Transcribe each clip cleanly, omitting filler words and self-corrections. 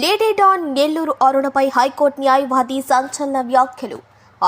Lady don Nellore అరుణపై high court న్యాయవాది సంచలన వ్యాఖ్యలు.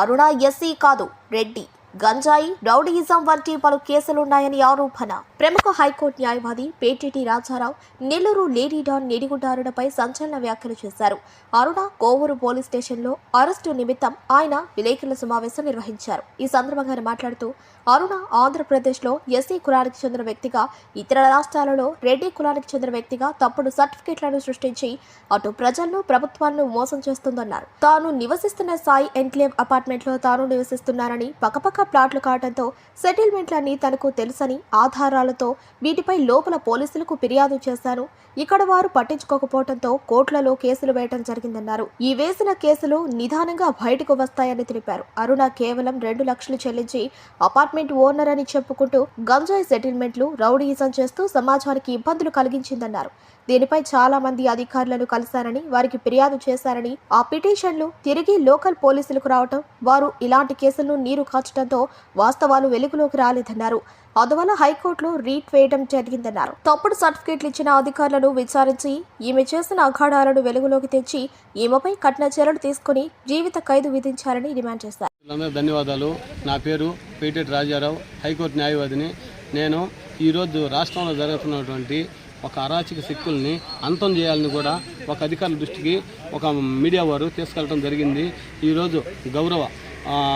అరుణ ఎస్సీ కాదు, రెడ్డి. గంజాయి, రౌడీయిజం వంటి పలు కేసులున్నాయని ఆరోపణ. ప్రముఖ హైకోర్టు న్యాయవాది పేటిటి రాజారావు నెల్లూరు లేడీ డాన్ నిడిగుడ్డ అరుణపై సంచలన వ్యాఖ్యలు చేశారు. అరుణ కోవూరు పోలీస్ స్టేషన్లో అరెస్టు నిమిత్తం ఆయన విలేకరుల సమావేశం నిర్వహించారు. ఈ సందర్భంగా ఆయన మాట్లాడుతూ, అరుణ ఆంధ్రప్రదేశ్లో ఎస్సీ కులానికి చెందిన వ్యక్తిగా, ఇతర రాష్ట్రాలలో రెడ్డి కులానికి చెందిన వ్యక్తిగా తప్పుడు సర్టిఫికెట్లను సృష్టించి అటు ప్రజలను ప్రభుత్వాలను మోసం చేస్తుందన్నారు. తాను నివసిస్తున్న సాయి ఎన్క్లేవ్ అపార్ట్మెంట్లో తాను నివసిస్తున్నానని, పక్కపక్క ప్లాట్లు కావడంతో సెటిల్మెంట్లన్నీ తనకు తెలుసని ఆధారాలతో వీటిపై లోపల పోలీసులకు ఫిర్యాదు చేశాను. ఇక్కడ వారు పట్టించుకోకపోవడంతో కోర్టులలో కేసులు వేయడం జరిగిందన్నారు. ఈ వేసిన కేసులు నిదానంగా బయటకు వస్తాయని తెలిపారు. అరుణ కేవలం 2 లక్షలు చెల్లించి అపార్ట్మెంట్ ఓనర్ అని చెప్పుకుంటూ గంజాయి సెటిల్మెంట్లు, రౌడీయిజం చేస్తూ సమాజానికి ఇబ్బందులు కలిగించిందన్నారు. దీనిపై చాలా మంది అధికారులను కలిశారని, వారికి ఫిర్యాదు చేశారని, ఆ పిటిషన్లు తిరిగి లోకల్ పోలీసులకు రావటం, వారు ఇలాంటి కేసులను నీరు కాచడంతో వాస్తవాలు వెలుగులోకి రాలేదన్నారు. అందువల్ల హైకోర్టులో రీట్ వేయడం జరిగిందన్నారు. తప్పుడు సర్టిఫికెట్లు ఇచ్చిన అధికారులను విచారించి ఈమె చేసిన అఘాడాలను వెలుగులోకి తెచ్చి ఈమెపై కఠిన చర్యలు తీసుకుని జీవిత ఖైదు విధించాలని డిమాండ్ చేశారు. ధన్యవాదాలు. నా పేరు పేటిటి రాజారావు, హైకోర్టు న్యాయవాదిని. నేను ఈరోజు రాష్ట్రంలో జరుగుతున్నటువంటి ఒక అరాచక శక్తుల్ని అంతం చేయాలని కూడా ఒక అధికారుల దృష్టికి ఒక మీడియా వారు తీసుకెళ్ళడం జరిగింది. ఈరోజు గౌరవ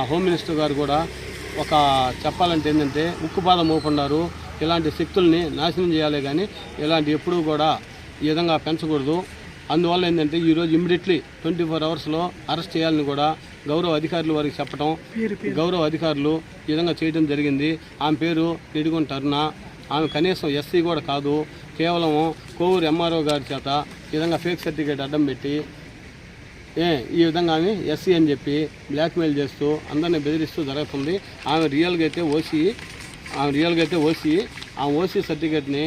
హోమ్ మినిస్టర్ గారు కూడా ఒక చెప్పాలంటే ఏంటంటే ఉక్కుపాదం మోపున్నారు. ఇలాంటి శక్తుల్ని నాశనం చేయాలి కానీ ఇలాంటి ఎప్పుడూ కూడా ఈ విధంగా పెంచకూడదు. అందువల్ల ఏంటంటే ఈరోజు ఇమ్మీడియట్లీ 24 అవర్స్లో అరెస్ట్ చేయాలని కూడా గౌరవ అధికారులు వారికి చెప్పడం, గౌరవ అధికారులు ఈ విధంగా చేయడం జరిగింది. ఆమె పేరు నిడిగుంట అరుణ. ఆమె కనీసం ఎస్సీ కూడా కాదు, కేవలం కోవూరు ఎంఆర్ఓ గారి చేత ఈ విధంగా ఫేక్ సర్టిఫికేట్ అడ్డం పెట్టి ఈ విధంగా ఆమె ఎస్సీ అని చెప్పి బ్లాక్మెయిల్ చేస్తూ అందరినీ బెదిరిస్తూ జరుగుతుంది. ఆమె రియల్గా అయితే ఓసీ ఆ ఓసీ సర్టిఫికేట్ని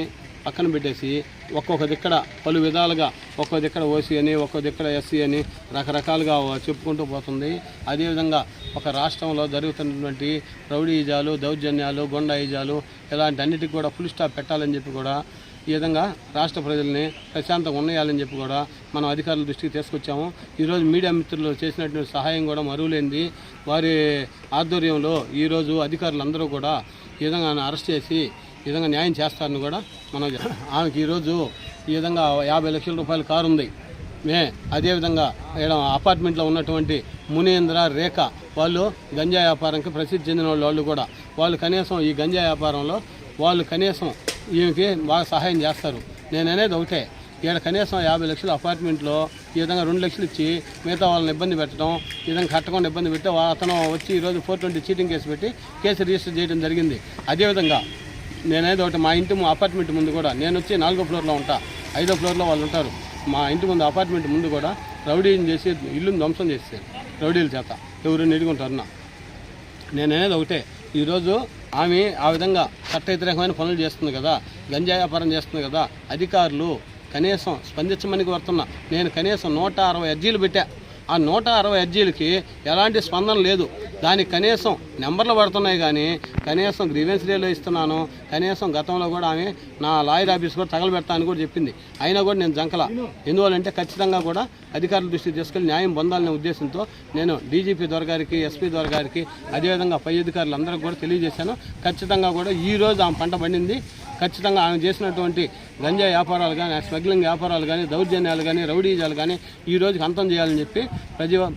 పక్కన పెట్టేసి ఒక్కొక్క దిక్కడ పలు విధాలుగా ఒక్కొక్క దిక్కడ ఓసీ అని, ఒక్కొక్క దిక్కడ ఎస్సీ అని రకరకాలుగా చెప్పుకుంటూ పోతుంది. అదేవిధంగా ఒక రాష్ట్రంలో జరుగుతున్నటువంటి రౌడీయిజాలు, దౌర్జన్యాలు, గుండాయిజాలు ఇలాంటి అన్నిటికీ కూడా ఫుల్ స్టాప్ పెట్టాలని చెప్పి కూడా ఈ విధంగా రాష్ట్ర ప్రజల్ని ప్రశాంతంగా ఉన్నాయాలని చెప్పి కూడా మనం అధికారుల దృష్టికి తీసుకొచ్చాము. ఈరోజు మీడియా మిత్రులు చేసినటువంటి సహాయం కూడా మరువలేంది. వారి ఆధ్వర్యంలో ఈరోజు అధికారులందరూ కూడా ఈ విధంగా అరెస్ట్ చేసి ఈ విధంగా న్యాయం చేస్తారని కూడా మనం ఆమెకి ఈరోజు ఈ విధంగా 50 లక్షల రూపాయల కారు ఉంది. అదేవిధంగా ఇక్కడ అపార్ట్మెంట్లో ఉన్నటువంటి మునీంద్ర, రేఖ వాళ్ళు గంజాయి వ్యాపారంకి ప్రసిద్ధి చెందిన వాళ్ళు కూడా వాళ్ళు కనీసం ఈ గంజాయి వ్యాపారంలో వాళ్ళు కనీసం ఈమెకి బాగా సహాయం చేస్తారు. నేను అనేది ఒకటే, ఇక్కడ కనీసం 50 లక్షలు అపార్ట్మెంట్లో ఈ విధంగా 2 లక్షలు ఇచ్చి మిగతా వాళ్ళని ఇబ్బంది పెట్టడం, ఈ విధంగా కట్టకుండా ఇబ్బంది పెట్టి అతను వచ్చి ఈరోజు 420 చీటింగ్ కేసు పెట్టి కేసు రిజిస్టర్ చేయడం జరిగింది. అదేవిధంగా నేనేది ఒకటి, మా ఇంటి అపార్ట్మెంట్ ముందు కూడా నేను వచ్చి 4వ ఫ్లోర్లో ఉంటా, 5వ ఫ్లోర్లో వాళ్ళు ఉంటారు. మా ఇంటి ముందు అపార్ట్మెంట్ ముందు కూడా రౌడీని చేసి ఇల్లుని ధ్వంసం చేస్తారు రౌడీల చేత. ఎవరు నిడుకుంటారు. నేనేది ఒకటే, ఈరోజు ఆమె ఆ విధంగా చట్ట వ్యతిరేకమైన పనులు చేస్తుంది కదా, గంజాయి వ్యాపారం చేస్తుంది కదా, అధికారులు కనీసం స్పందించమని కోరుతున్నా. నేను కనీసం 160 అర్జీలు పెట్టా. ఆ 160 అర్జీలకి ఎలాంటి స్పందన లేదు. దానికి కనీసం నెంబర్లు పడుతున్నాయి కానీ కనీసం గ్రీవెన్స్ డేలో ఇస్తున్నాను. కనీసం గతంలో కూడా ఆమె నా లాయర్ ఆఫీస్ కూడా తగలబెడతానని కూడా చెప్పింది. అయినా కూడా నేను జంకల. ఎందువల్లంటే ఖచ్చితంగా కూడా అధికారుల దృష్టికి తీసుకెళ్ళి న్యాయం పొందాలనే ఉద్దేశంతో నేను డీజీపీ ద్వారా గారికి, ఎస్పీ ద్వారా గారికి, అదేవిధంగా పై అధికారులందరికీ కూడా తెలియజేశాను. ఖచ్చితంగా కూడా ఈరోజు ఆమె పంట పండింది. ఖచ్చితంగా ఆమె చేసినటువంటి గంజాయి వ్యాపారాలు కానీ, స్మగ్లింగ్ వ్యాపారాలు కానీ, దౌర్జన్యాలు కానీ, రౌడీజాలు కానీ ఈ రోజుకి అంతం చేయాలని చెప్పి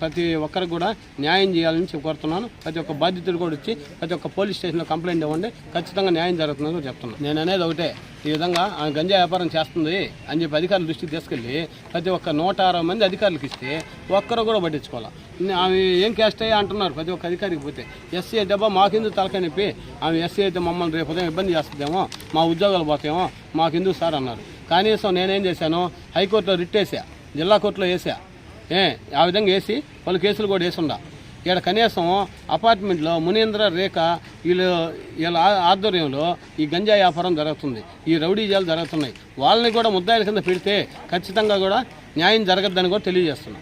ప్రతి ఒక్కరికి కూడా న్యాయం చేయాలని కోరుతున్నాను. ప్రతి ఒక్క బాధితుడు కూడా వచ్చి ప్రతి ఒక్క పోలీస్ స్టేషన్లో కంప్లైంట్ ఇవ్వండి. ఖచ్చితంగా న్యాయం జరుగుతుందని కూడా చెప్తున్నాను. నేను అనేది ఒకటే, ఈ విధంగా ఆమె గంజాయి వ్యాపారం చేస్తుంది అని చెప్పి అధికారుల దృష్టికి తీసుకెళ్ళి ప్రతి ఒక్క 160 మంది అధికారులకు ఇస్తే ఒక్కరు కూడా పట్టించుకోవాలి. ఆమె ఏం క్యాస్ట్ అయ్యా అంటున్నారు ప్రతి ఒక్క అధికారికి పోతే. ఎస్సీ అయితే మాకెందుకు తలకాయ నొప్పి, ఆమె ఎస్సీ అయితే మమ్మల్ని రేపు ఉదయం ఇబ్బంది చేస్తుందేమో, మా ఉద్యోగాలు పోతాయేమో, మాకెందుకు సార్ అన్నారు. కనీసం నేనేం చేశాను, హైకోర్టులో రిట్ వేసా, జిల్లా కోర్టులో వేసా. ఆ విధంగా వేసి వాళ్ళు కేసులు కూడా వేసుండా. ఇక్కడ కనీసం అపార్ట్మెంట్లో మునీంద్ర, రేఖ వీళ్ళ ఆధ్వర్యంలో ఈ గంజాయి వ్యాపారం జరుగుతుంది, ఈ రౌడీజాలు జరుగుతున్నాయి. వాళ్ళని కూడా ముద్దాయిల కింద పెడితే ఖచ్చితంగా కూడా న్యాయం జరగద్దని కూడా తెలియజేస్తున్నాం.